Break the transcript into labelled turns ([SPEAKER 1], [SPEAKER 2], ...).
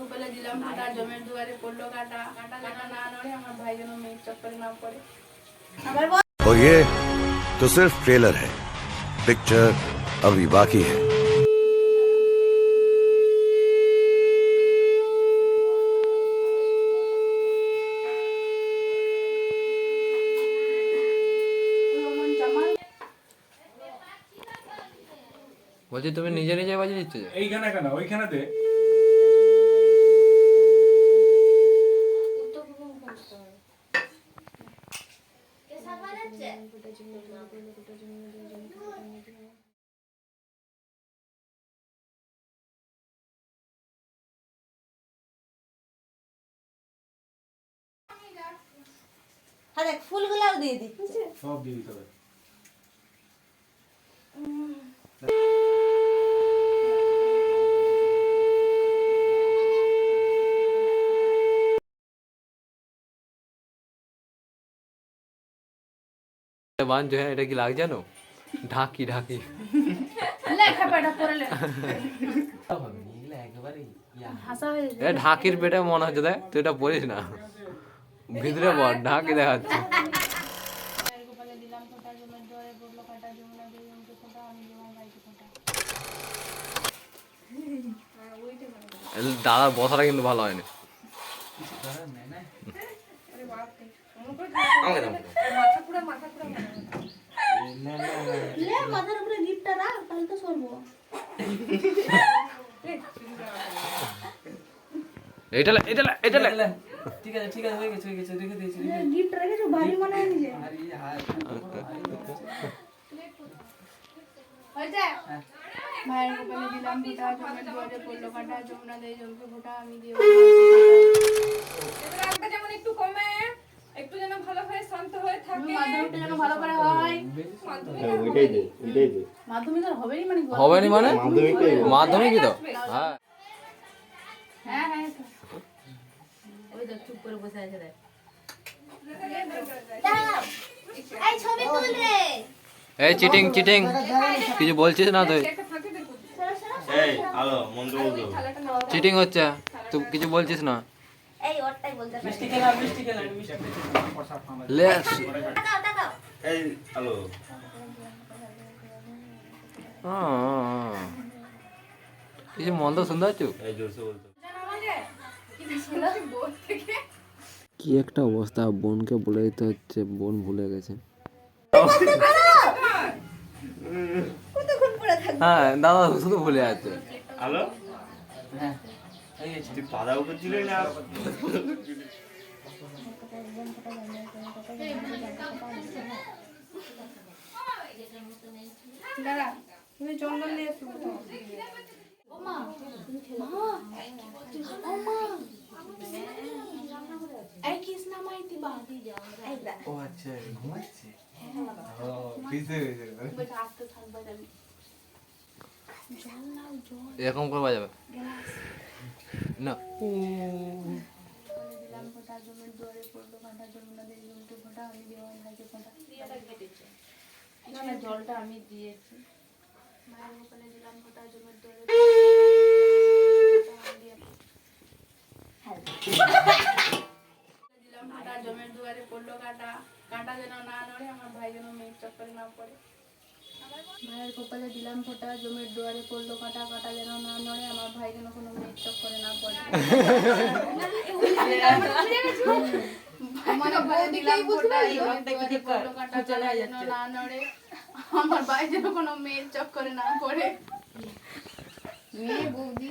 [SPEAKER 1] গোপালে দিলাম ফোঁটা, জমের দুয়ারে পড়লো কাটা, কাটা যেন না নড়ে, আমার ভাই যেন মেয়ের চক্করে না পড়ে।
[SPEAKER 2] और ये तो सिर्फ ट्रेलर है, पिक्चर अभी बाकी है।
[SPEAKER 3] বলছি তুমি নিজে নিজে বাজিয়ে দিচ্ছ যে?
[SPEAKER 4] এইখানে কেন ওইখানেতে
[SPEAKER 5] হ্যাঁ দেখ ফুলগুলাও দিয়ে দিচ্ছে।
[SPEAKER 4] সব দিয়ে দিতে হবে।
[SPEAKER 3] বান जो है এটা কি লাগ জানো? ঢাকি ঢাকি
[SPEAKER 1] লেখা পেটা পড়ে লে হাসা হয়ে
[SPEAKER 3] এ ঢাকির পেটে মনে হচ্ছে দেখ তুই এটা পড়িস না ভিতরে বল ঢাকি দেখাচ্ছে
[SPEAKER 1] গোপালে দিলাম ফোঁটা, জমের দুয়ারে পড়লো কাটা, যমুনা দিয়ে জমকে ফোঁটা, আমি আমার ভাইকে ফোঁটা।
[SPEAKER 3] দাদার বসাটা কিন্তু ভালো হয়নি
[SPEAKER 5] লে মাথার উপরে গিফটটা রাখ তাহলে তো সরবো।
[SPEAKER 3] এটা
[SPEAKER 6] ঠিক আছে ঠিক আছে হয়ে গেছে রেখে দিয়েছি
[SPEAKER 5] গিফট রেখেছো ভারী মনে হয় নিজে।
[SPEAKER 1] ভাইয়ের গোপালে দিলাম ফোঁটা, জমের দুয়ারে পড়লো কাটা, যমুনা দিয়ে জমকে ফোঁটা, আমি দিয়ে যেমন একটু কমে, একটু যেন ভালো হয়ে শান্ত হয়ে থাকে, মাধ্যমিকটা যেন ভালো করে হয়। মাধ্যমিক আর হবেই মানে
[SPEAKER 3] হবে নি মানে মাধ্যমিকই তো হ্যাঁ
[SPEAKER 1] হ্যাঁ হ্যাঁ
[SPEAKER 5] ওই দেখ চুপ করে বসে আছে দেখ। দাও এই ছবি তুল রে।
[SPEAKER 3] এই চিটিং চিটিং কিছু বলছিস না তুই
[SPEAKER 7] এই হ্যালো মন্ত্র বলতো
[SPEAKER 3] চিটিং হচ্ছে তুই কিছু বলছিস না
[SPEAKER 5] এই ওরটাই বলতে পারি।
[SPEAKER 6] মিষ্টি খেলা
[SPEAKER 3] লে
[SPEAKER 5] তাকাও তাকাও।
[SPEAKER 7] এই হ্যালো
[SPEAKER 3] কিছু মন্দ শুনতে পাচ্ছ
[SPEAKER 7] এই জোরসে বলতো
[SPEAKER 3] কি একটা অবস্থা বোনকে বলে দিতে হচ্ছে বোন ভুলে গেছে
[SPEAKER 5] কতক্ষণ পরে থাকবে?
[SPEAKER 3] হ্যাঁ দাদা শুধু ভুলে যাচ্ছে
[SPEAKER 7] হ্যালো
[SPEAKER 6] হ্যাঁ হয়ে গেছে
[SPEAKER 7] তুই পাদা করছিলি না
[SPEAKER 1] দাঁড়া তুমি জঙ্গল নিয়ে এসো এই কৃষ্ণা মাইতি বাদি যাও
[SPEAKER 6] ও আচ্ছা ঘুমাচ্ছে
[SPEAKER 1] বেটা আসতে থাকবে আমি জল নাও জল
[SPEAKER 3] এরকম করে বাজাবে না
[SPEAKER 1] দিলাম ফোঁটা, জমের দুয়ারে পড়লো কাটা, যমুনা দিয়ে জমকে ফোঁটা, আমি দিয়ে আমার ভাইকে ফোঁটা। না না জলটা আমি দিয়েছি। মায়ের গোপালে দিলাম ফোঁটা, জমের দুয়ারে দিলাম ফোঁটা, জমের দুয়ারে পড়লো কাটা, কাটা যেন না নড়ে, আমার ভাই যেন মেয়ের চক্করে না পড়ে। ভাইয়ের কপালে দিলাম ফোঁটা, জমের দুয়ারে পড়লো কাটা, কাটা যেন না নড়ে, আমার ভাই যেন কোনো মেয়ের চক্করে না পড়ে। আমার কপালে দিলাম ফোঁটা, জমের দুয়ারে পড়লো কাটা, কাটা যেন না নড়ে, আমার ভাই যেন কোনো মেয়ের চক্করে না পড়ে। মেয়ে বৌদি